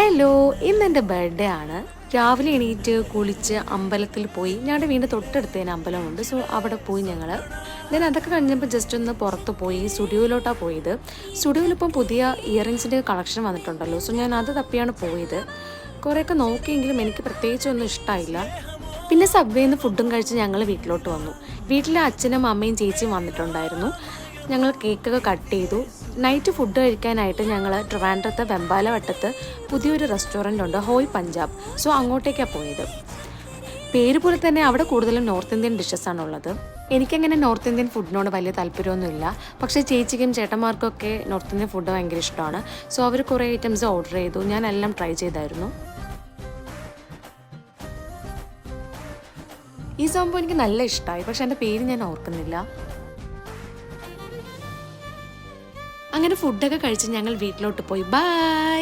Hello, ഇന്ന് എൻ്റെ birthday ആണ്. രാവിലെ എണീറ്റ് കുളിച്ച് അമ്പലത്തിൽ പോയി. ഞങ്ങളുടെ വീടിൻ്റെ തൊട്ടടുത്ത് തന്നെ അമ്പലമുണ്ട്. സോ അവിടെ പോയി ഞങ്ങൾ. ഞാൻ അതൊക്കെ കഴിഞ്ഞപ്പോൾ ജസ്റ്റ് ഒന്ന് പുറത്ത് പോയി സ്റ്റുഡിയോയിലോട്ടാണ് പോയത്. സ്റ്റുഡിയോയിൽ ഇപ്പം പുതിയ ഇയറിങ്സിൻ്റെ കളക്ഷൻ വന്നിട്ടുണ്ടല്ലോ. സോ ഞാൻ അത് തപ്പിയാണ് പോയത്. കുറേയൊക്കെ നോക്കിയെങ്കിലും എനിക്ക് പ്രത്യേകിച്ചൊന്നും ഇഷ്ടമായില്ല. പിന്നെ സബ്വേന്ന് ഫുഡും കഴിച്ച് ഞങ്ങൾ വീട്ടിലോട്ട് വന്നു. വീട്ടിലെ അച്ഛനും അമ്മയും ചേച്ചിയും വന്നിട്ടുണ്ടായിരുന്നു. ഞങ്ങൾ കേക്കൊക്കെ കട്ട് ചെയ്തു. നൈറ്റ് ഫുഡ് കഴിക്കാനായിട്ട് ഞങ്ങൾ ട്രിവാൻഡ്രത്തെ വെമ്പാലവട്ടത്ത് പുതിയൊരു റെസ്റ്റോറൻ്റ് ഉണ്ട്, ഹോയ് പഞ്ചാബ്. സോ അങ്ങോട്ടേക്കാണ് പോയത്. പേര് പോലെ തന്നെ അവിടെ കൂടുതലും നോർത്ത് ഇന്ത്യൻ ഡിഷസ് ആണുള്ളത്. എനിക്കങ്ങനെ നോർത്ത് ഇന്ത്യൻ ഫുഡിനോട് വലിയ താല്പര്യമൊന്നുമില്ല. പക്ഷേ ചേച്ചിക്കും ചേട്ടന്മാർക്കൊക്കെ നോർത്ത് ഇന്ത്യൻ ഫുഡ് ഭയങ്കര ഇഷ്ടമാണ്. സോ അവർ കുറേ ഐറ്റംസ് ഓർഡർ ചെയ്തു. ഞാൻ എല്ലാം ട്രൈ ചെയ്തായിരുന്നു. ഈ സംഭവം എനിക്ക് നല്ല ഇഷ്ടമായി, പക്ഷെ എൻ്റെ പേര് ഞാൻ ഓർക്കുന്നില്ല. അങ്ങനെ ഫുഡൊക്കെ കഴിച്ച് ഞങ്ങൾ വീട്ടിലോട്ട് പോയി. ബൈ.